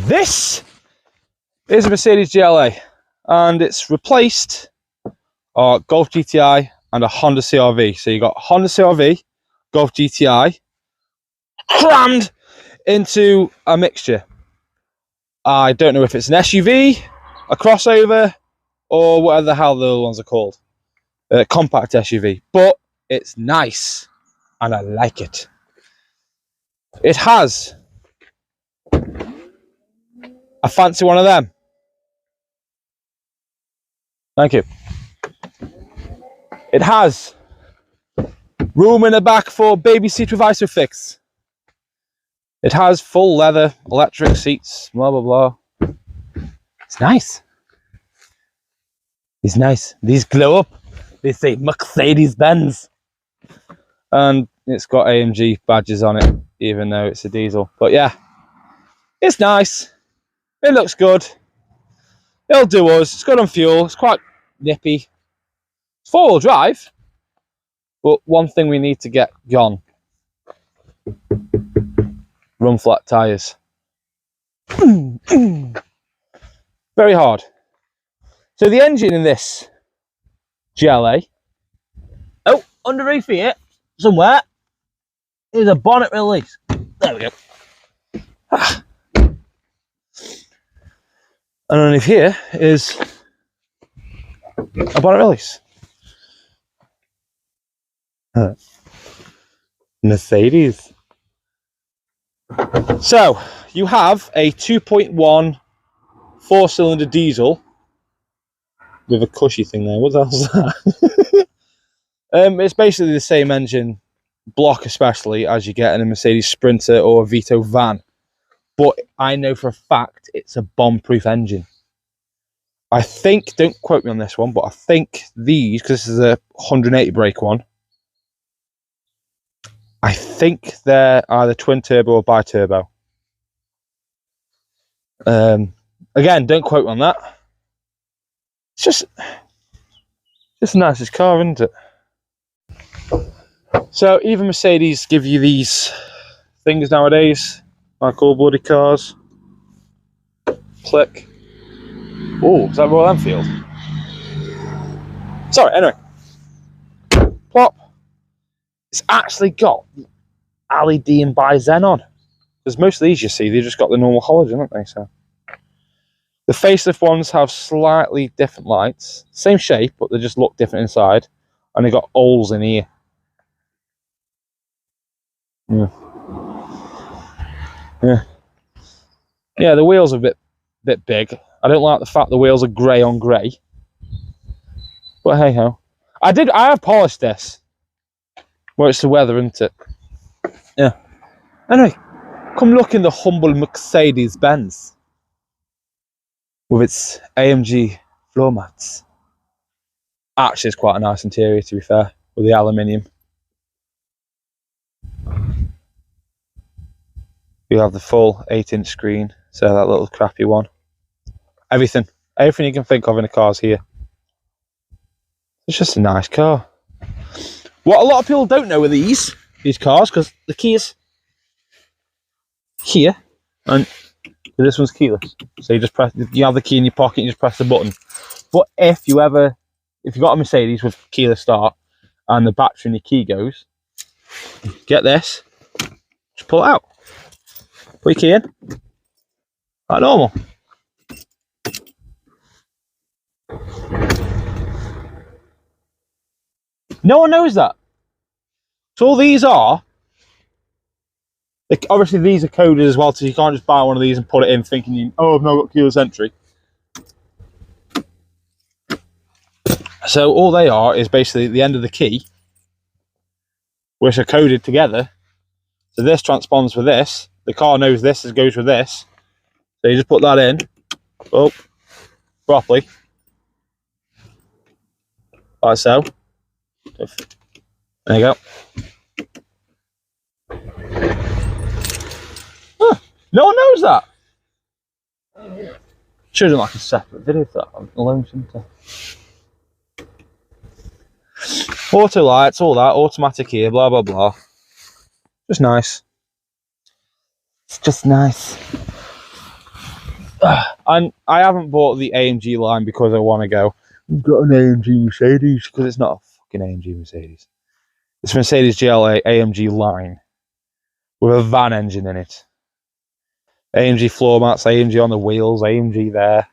This is a Mercedes GLA, and it's replaced our GOlF GTI and a Honda CRV. So you got Honda CRV, GOlF GTI, crammed into a mixture. I don't know if it's an SUV, a crossover, or whatever the hell the other ones are called. Compact SUV, but it's nice, and I like it. It has a fancy one of them. Thank you. It has room in the back for baby seat with ISOFIX. It has full leather, electric seats, blah, blah, blah. It's nice. It's nice. These glow up. They say Mercedes-Benz. And it's got AMG badges on it, even though it's a diesel. But yeah, it's nice. It looks good. It'll do us. It's good on fuel. It's quite nippy. It's four-wheel drive. But one thing we need to get gone. Run flat tyres. Very hard. So the engine in this GLA, oh, underneath here, somewhere, is a bonnet release. There we go. And underneath here is a bonnet release. Mercedes. So you have a 2.1 4-cylinder diesel with a cushy thing there. What the hell's that? It's basically the same engine block, especially as you get in a Mercedes Sprinter or a Vito van. But I know for a fact it's a bomb-proof engine. I think, don't quote me on this one, but I think these, because this is a 180 brake one, I think they're either twin turbo or bi-turbo. Again, don't quote me on that. It's just the nicest car, isn't it? So even Mercedes give you these things nowadays, like all bloody cars. Click. Oh, is that Royal Enfield? Sorry, anyway. Plop. It's actually got LED and bi-xenon. Because most of these you see, they've just got the normal halogen, haven't they? So the facelift ones have slightly different lights. Same shape, but they just look different inside. And they've got holes in here. Yeah, the wheels are a bit big. I don't like the fact the wheels are grey on grey. But hey ho. I have polished this. Well, it's the weather, isn't it? Yeah. Anyway, come look in the humble Mercedes-Benz with its AMG floor mats. Actually, it's quite a nice interior, to be fair, with the aluminium. You have the full 8-inch screen, so that little crappy one. Everything you can think of in a car's here. It's just a nice car. What a lot of people don't know with these cars, because the key is here, and this one's keyless. So you have the key in your pocket, and you just press the button. But if you got a Mercedes with keyless start, and the battery in your key goes, get this, just pull it out. Put your key in, like normal. No one knows that. So all these are, obviously these are coded as well, so you can't just buy one of these and put it in thinking, oh, I've now got keyless entry. So all they are is basically the end of the key, which are coded together. So this transponds with this. The car knows this goes with this. So you just put that in, properly. like so. There you go. Huh, no one knows that. Should have done like a separate video for that alone, shouldn't I? Auto lights, all that, automatic here, blah blah blah. Just nice. It's just nice. And I haven't bought the AMG line because I want to go, I've got an AMG Mercedes, because it's not a fucking AMG Mercedes. It's Mercedes GLA AMG line with a van engine in it. AMG floor mats, AMG on the wheels, AMG there.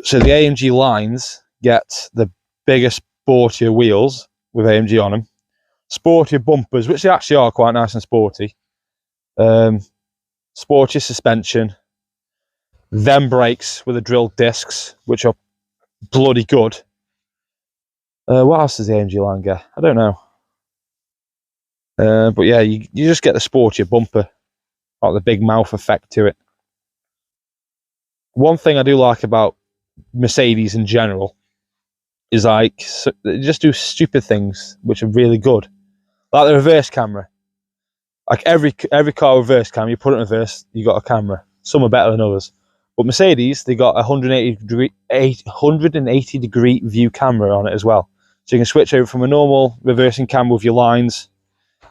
So the AMG lines get the biggest, sportier wheels with AMG on them, sportier bumpers, which they actually are quite nice and sporty, sportier suspension, then brakes with the drilled discs, which are bloody good. What else does the AMG line get? I don't know. But yeah, you just get the sportier bumper, like the big mouth effect to it. One thing I do like about Mercedes in general is like, they just do stupid things which are really good. Like the reverse camera. Like every car reverse camera, you put it in reverse, you got a camera. Some are better than others. But Mercedes, they got a 180 degree view camera on it as well. So you can switch over from a normal reversing camera with your lines,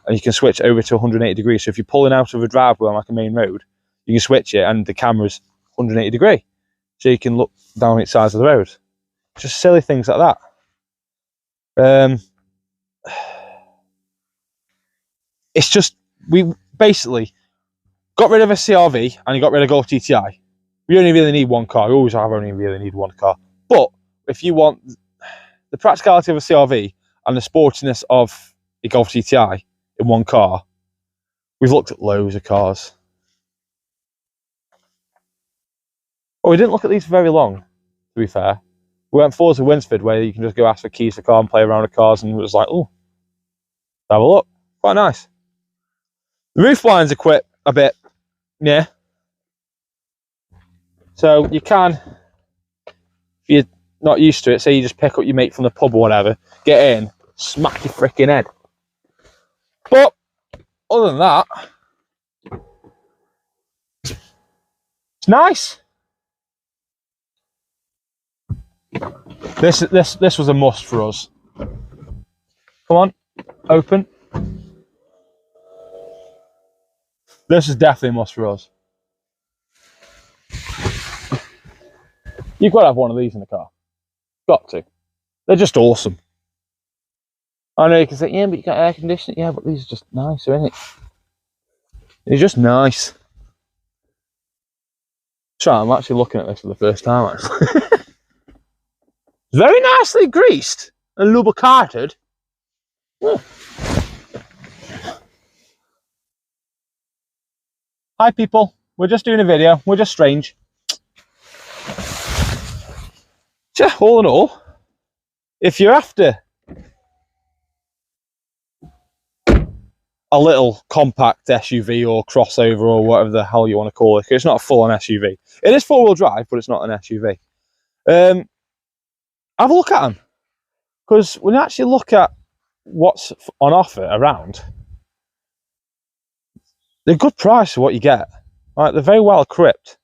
and you can switch over to 180 degrees. So if you're pulling out of a driveway on like a main road, you can switch it and the camera's 180 degree. So you can look down each side of the road. Just silly things like that. It's just, we basically got rid of a CRV and you got rid of GOlF GTI. We only really need one car. We always have only really need one car. But if you want the practicality of a CRV and the sportiness of a GOlF GTI in one car, we've looked at loads of cars. Oh, we didn't look at these for very long, to be fair. We went forward to Winsford, where you can just go ask for keys for car and play around with cars, and it was like, oh, have a look. Quite nice. The roof lines are quite a bit, yeah. So you can, if you're not used to it, say you just pick up your mate from the pub or whatever, get in, smack your freaking head. But other than that, it's nice. This was a must for us. Come on, open. This is definitely a must for us. You've got to have one of these in the car. Got to. They're just awesome. I know you can say, yeah, but you got air conditioning. Yeah, but these are just nicer, isn't it? They're just nice. So I'm actually looking at this for the first time, actually. Very nicely greased and lubricated. Oh. Hi people, we're just doing a video. We're just strange. Yeah, all in all, if you're after a little compact SUV or crossover or whatever the hell you want to call it, it's not a full-on SUV. It is four-wheel drive, but it's not an SUV. Have a look at them, because when you actually look at what's on offer around, they're a good price for what you get. Like, they're very well equipped.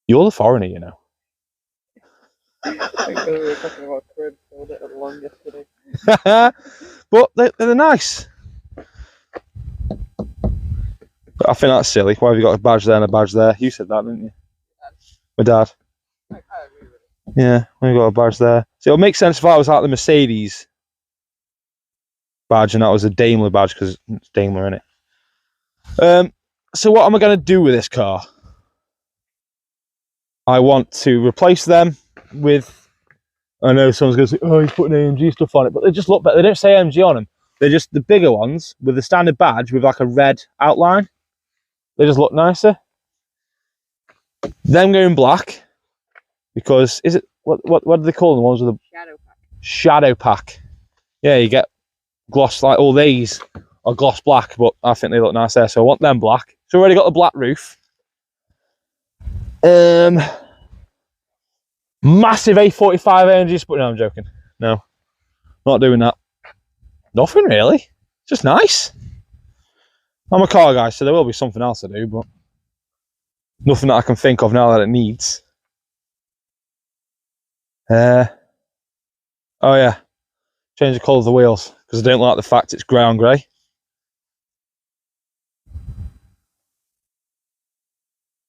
You're the foreigner, you know. I think we were talking about cribs all day long yesterday. But they're nice. But I think that's silly. Why have you got a badge there and a badge there? You said that, didn't you? My dad. I agree with it. Yeah, we've got a badge there. So it'll make sense if I was like the Mercedes badge and that was a Daimler badge, because it's Daimler, in it. So what am I going to do with this car? I want to replace them with, I know someone's going to say, oh, he's putting AMG stuff on it, but they just look better. They don't say AMG on them. They're just the bigger ones with the standard badge with like a red outline. They just look nicer. Them going black, because is it, what do they call them? The ones with the Shadow pack. Shadow pack. Yeah, you get gloss, like all these are gloss black, but I think they look nice there, so I want them black. So already got the black roof. Massive A45 energies, but no, I'm joking. No, not doing that. Nothing really. Just nice. I'm a car guy, so there will be something else to do, but nothing that I can think of now that it needs. Oh yeah, change the colour of the wheels because I don't like the fact it's grey on grey.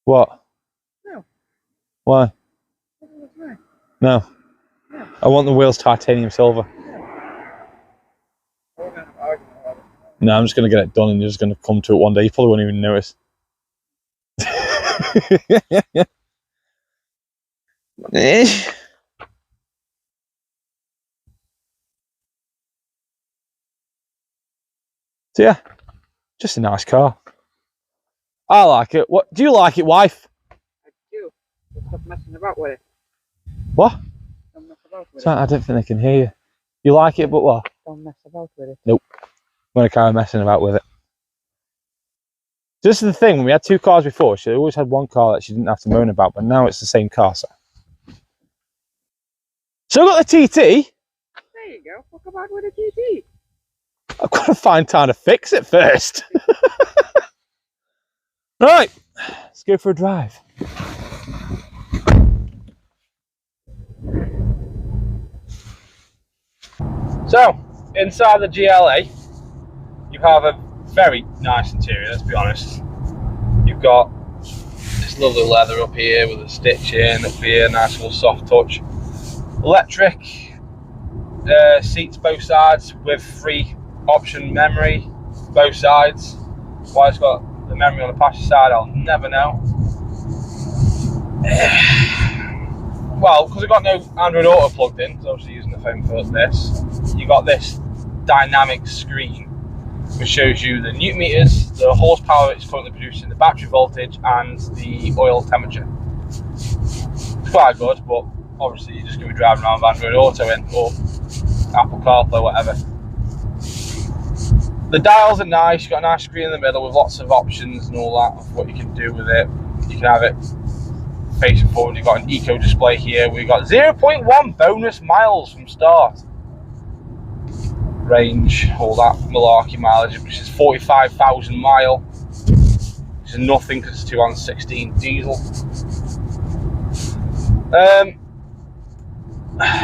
What? No. Why? No. No. I want the wheels titanium silver. No, I'm just going to get it done and you're just going to come to it one day. You probably won't even notice. So yeah, just a nice car. I like it. What do you like it, wife? I do. Stop messing about with it. What? Don't mess about with Sorry, I don't think they can hear you. You like it, but what? Don't mess about with it. Nope. I'm going to carry on messing about with it. This is the thing, when we had two cars before, she always had one car that she didn't have to moan about, but now it's the same car, so. So I've got the TT. There you go. Fuck about with a GT. I've got to find time to fix it first. Right, let's go for a drive. So, inside the GLA, you have a very nice interior, let's be honest. You've got this lovely leather up here with a stitch in, up here, nice little soft touch. Electric seats both sides with free option memory, both sides. Why it's got the memory on the passenger side, I'll never know. Well, because I've got no Android Auto plugged in, because obviously using the phone for this, you got this dynamic screen which shows you the newton meters, the horsepower it's currently producing, the battery voltage, and the oil temperature. It's quite good, but obviously you're just going to be driving around with Android Auto in, or Apple CarPlay, whatever. The dials are nice, you've got a nice screen in the middle with lots of options and all that of what you can do with it. You can have it facing forward, you've got an eco display here, we've got 0.1 bonus miles from start. Range, all that malarkey mileage, which is 45,000 mile, which is nothing because it's 2016 diesel.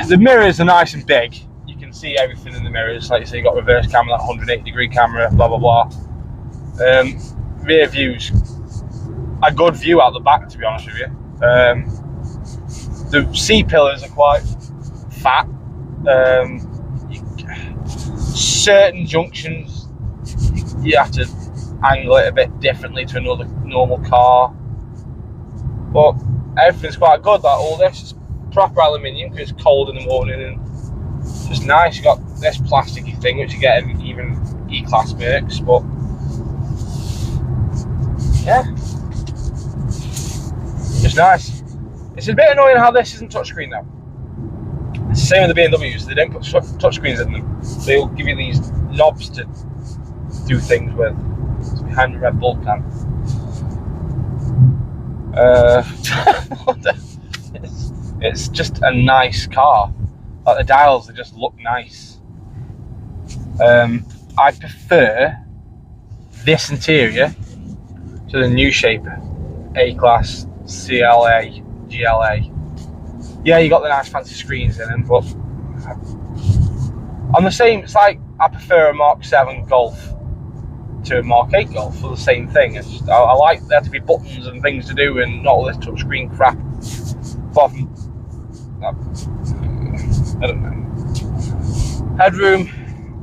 The mirrors are nice and big. You can see everything in the mirrors. Like you say, you got reverse camera, that 180-degree camera, blah blah blah. Rear views, a good view out the back, to be honest with you. The C pillars are quite fat. Certain junctions you have to angle it a bit differently to another normal car, but everything's quite good. Like all this is proper aluminium because it's cold in the morning and it's just nice. You got this plasticky thing which you get in even E-Class makes, but yeah, just nice. It's a bit annoying how this isn't touchscreen though. It's the same with the BMWs, they don't put touchscreens in them. They'll give you these knobs to do things with. It's behind the Red Bull can. It's just a nice car. Like the dials, they just look nice. I prefer this interior to the new shape A-Class, CLA, GLA. Yeah, you got the nice fancy screens in them, but on the same, it's like I prefer a Mark 7 Golf to a Mark 8 Golf for the same thing. It's just, I like there to be buttons and things to do and not all this touchscreen crap. Apart from, I don't know. Headroom,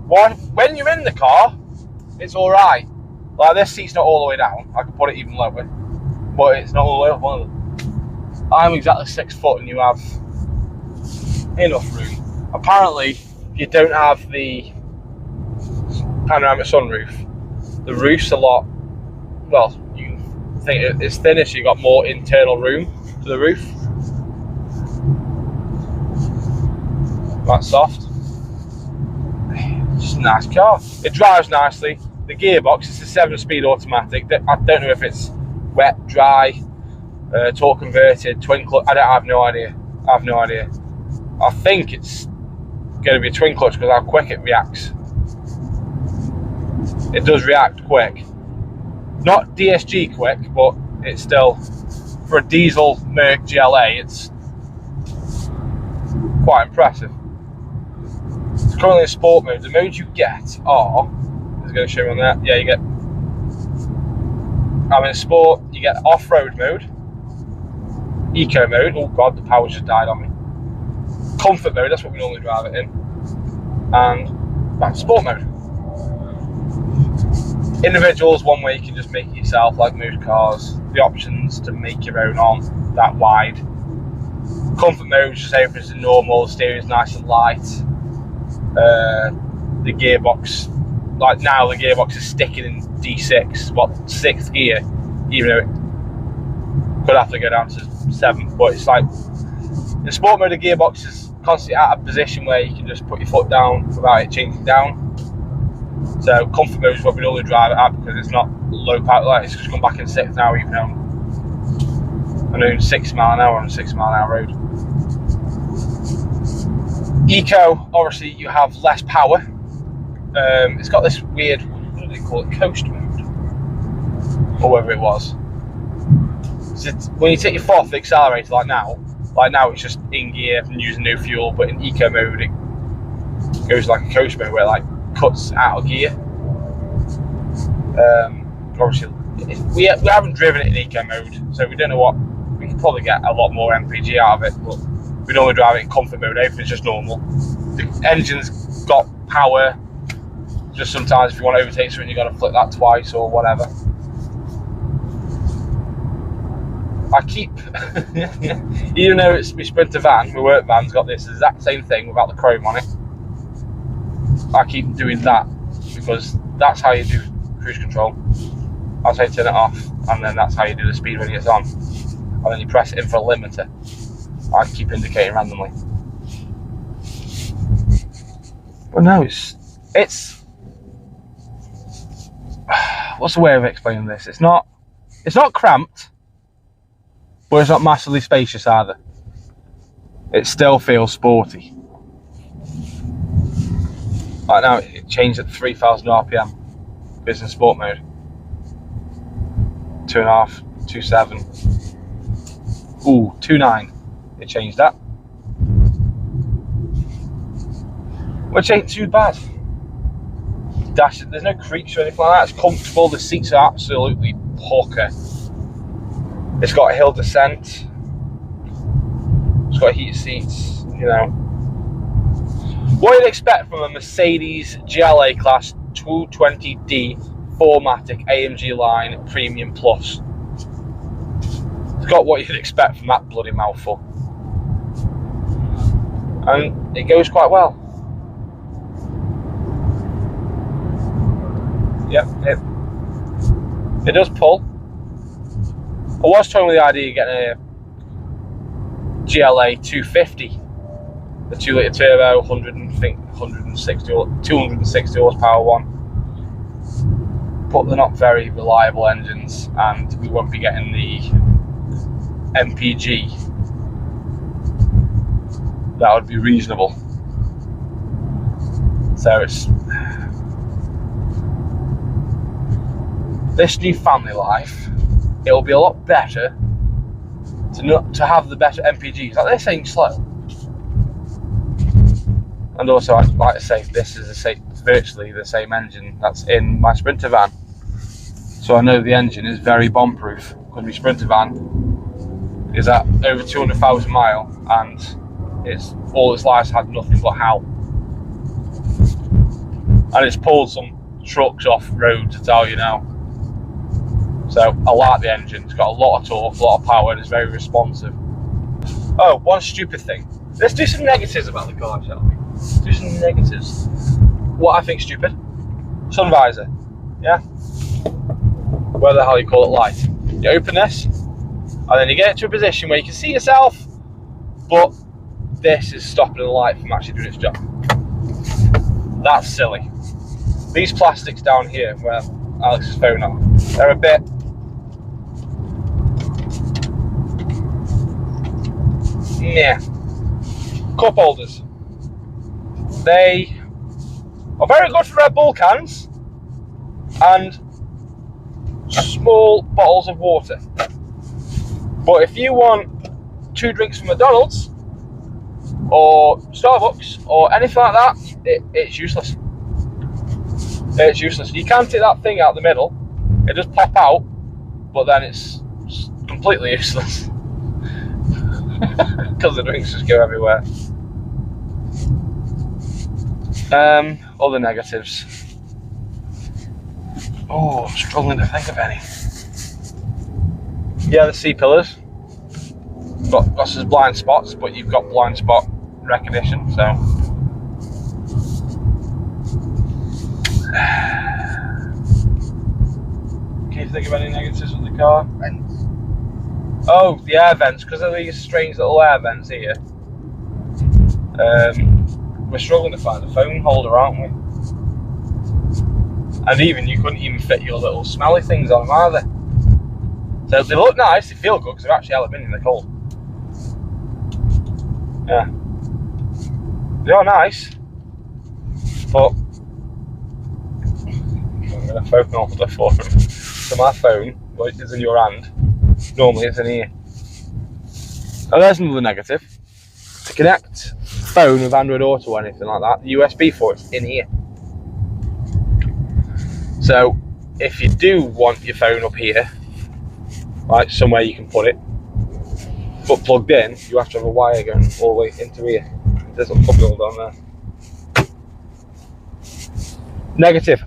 when you're in the car, it's alright. Like this seat's not all the way down, I can put it even lower, but it's not all the way up one of them. I'm exactly 6 foot and you have enough room. Apparently, you don't have the panoramic sunroof. The roof's a lot, well, you think it's thinner, so you've got more internal room to the roof. That's soft. Just a nice car. It drives nicely. The gearbox is a 7-speed automatic. I don't know if it's wet, dry, torque converted, twin clutch. I have no idea. I have no idea. I think it's going to be a twin clutch because how quick it reacts. It does react quick. Not DSG quick, but it's still, for a diesel Merc GLA, it's quite impressive. It's currently in sport mode. The modes you get are, is it going to show me on there? Yeah, you get, I'm in sport, you get off-road mode, eco mode, oh god, the power just died on me. Comfort mode, that's what we normally drive it in. And back to sport mode. Individuals, one way you can just make it yourself, like most cars. The options to make your own aren't that wide. Comfort mode, just everything's normal, steering's nice and light. The gearbox, like now the gearbox is sticking in D6, what, 6th gear, even though it could have to go down to 7th, but it's like, in sport mode the gearbox is constantly at a position where you can just put your foot down without it changing down. So comfort mode is what we normally drive it at because it's not low power, like it's just gone back in 6th now, even though I'm doing 6 mile an hour on a 6 mile an hour road. Eco, obviously you have less power. It's got this weird, what do they call it, coast mode, or whatever it was. So when you take your foot off the accelerator, like now it's just in gear and using no fuel, but in eco mode it goes like a coast mode where it like cuts out of gear. Obviously we haven't driven it in eco mode, so we don't know what, we could probably get a lot more MPG out of it, but we normally drive it in comfort mode. Everything's just normal. The engine's got power, just sometimes if you want to overtake something, you've got to flick that twice or whatever. I keep, even though it's my Sprinter van, my work van's got this exact same thing without the chrome on it. I keep doing that because that's how you do cruise control. That's how you turn it off, and then that's how you do the speed when it's on. And then you press it in for a limiter. I keep indicating randomly. But no, it's what's the way of explaining this? It's not cramped, but it's not massively spacious either. It still feels sporty. Right now it changed at 3,000 RPM, business sport mode. 2.5, 2.7, ooh, 2.9. It changed that, which ain't too bad. Dash, there's no creaks or anything like that. It's comfortable. The seats are absolutely pucker. It's got a hill descent. It's got heated seats. You know what you'd expect from a Mercedes GLA Class 220D 4MATIC AMG line Premium Plus. It's got what you'd expect from that bloody mouthful. And it goes quite well. Yep, it does pull. I was toying with the idea of getting a GLA250, the 2-litre turbo, 260 horsepower one. But they're not very reliable engines, and we won't be getting the MPG that would be reasonable. So it's this new family life. It'll be a lot better to have the better MPGs. Like, they're saying slow, and also I'd like to say this is virtually the same engine that's in my Sprinter van. So I know the engine is very bomb-proof because my Sprinter van is at over 200,000 miles, and it's all its life had nothing but howl, and it's pulled some trucks off road, to tell you now. So I like the engine. It's got a lot of torque, a lot of power, and it's very responsive. Oh, one stupid thing. Let's do some negatives about the car, shall we? Let's do some negatives. What I think stupid. Sun visor. Yeah? Where the hell you call it light. You open this, and then you get it to a position where you can see yourself, but this is stopping the light from actually doing its job. That's silly. These plastics down here, where Alex's phone are, they're a bit... yeah. Cup holders. They are very good for Red Bull cans and small bottles of water. But if you want 2 drinks from McDonald's or Starbucks or anything like that, it's useless. It's useless. You can take that thing out the middle, it does pop out, but then it's completely useless because the drinks just go everywhere. Other negatives. Oh, I'm struggling to think of any. Yeah, the C-pillars. Got some blind spots, but you've got blind spot recognition, so. Can you think of any negatives with the car? Vents. Oh, the air vents, because of these strange little air vents here. We're struggling to find a phone holder, aren't we? And even you couldn't even fit your little smelly things on them either. So they look nice, they feel good because they're actually aluminium, they're cold. Yeah. They are nice, but I'm going to phone holder for them. So my phone, which is in your hand, normally it's in here. Oh, there's another negative. To connect phone with Android Auto or anything like that, the USB for it's in here. So if you do want your phone up here, like somewhere you can put it, but plugged in, you have to have a wire going all the way into here. There's a couple down there. Negative.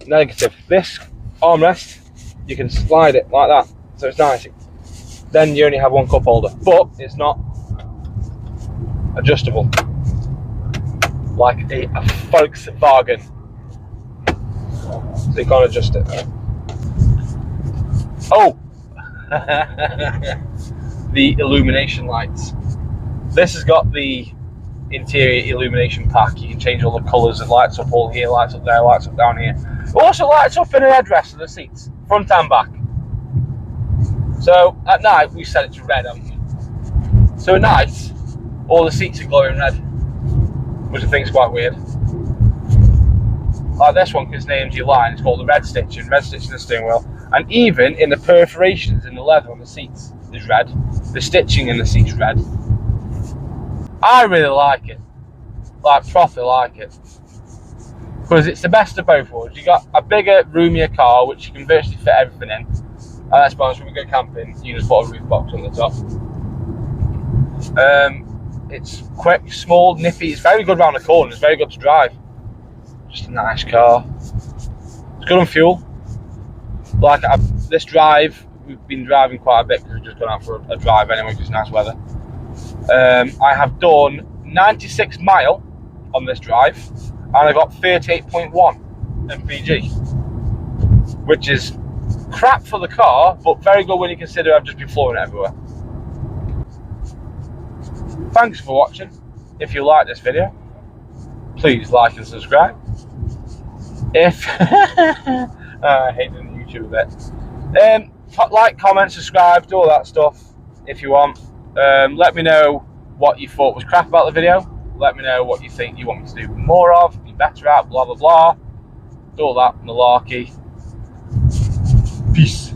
Negative. This armrest, you can slide it like that, so it's nice. Then you only have 1 cup holder, but it's not adjustable like a Volkswagen. So you can't adjust it. Oh, the Illumination lights. This has got the interior illumination pack. You can change all the colours. It lights up all here, lights up there, lights up down here. It also lights up in the headrest of the seats, front and back. So at night we set it to red, haven't we? So at night all the seats are glowing red, which I think is quite weird. Like this one, because it's named your line, it's called the red stitching the steering wheel. And even in the perforations in the leather on the seats is red. The stitching in the seats red. I really like it. Like, properly like it. Because it's the best of both worlds. You got a bigger, roomier car, which you can virtually fit everything in. And let's be honest, when we go camping, you just put a roof box on the top. It's quick, small, nippy. It's very good around the corner. It's very good to drive. Just a nice car. It's good on fuel. Like this drive, we've been driving quite a bit because we've just gone out for a drive anyway because it's nice weather. I have done 96 mile on this drive and I got 38.1 mpg, which is crap for the car, but very good when you consider I've just been flooring it everywhere. Thanks for watching. If you like this video, please like and subscribe. If I hate doing the YouTube bit. Like, comment, subscribe, do all that stuff if you want. Let me know what you thought was crap about the video. Let me know what you think you want me to do more of, be better at, blah blah blah. Do all that malarkey. Peace.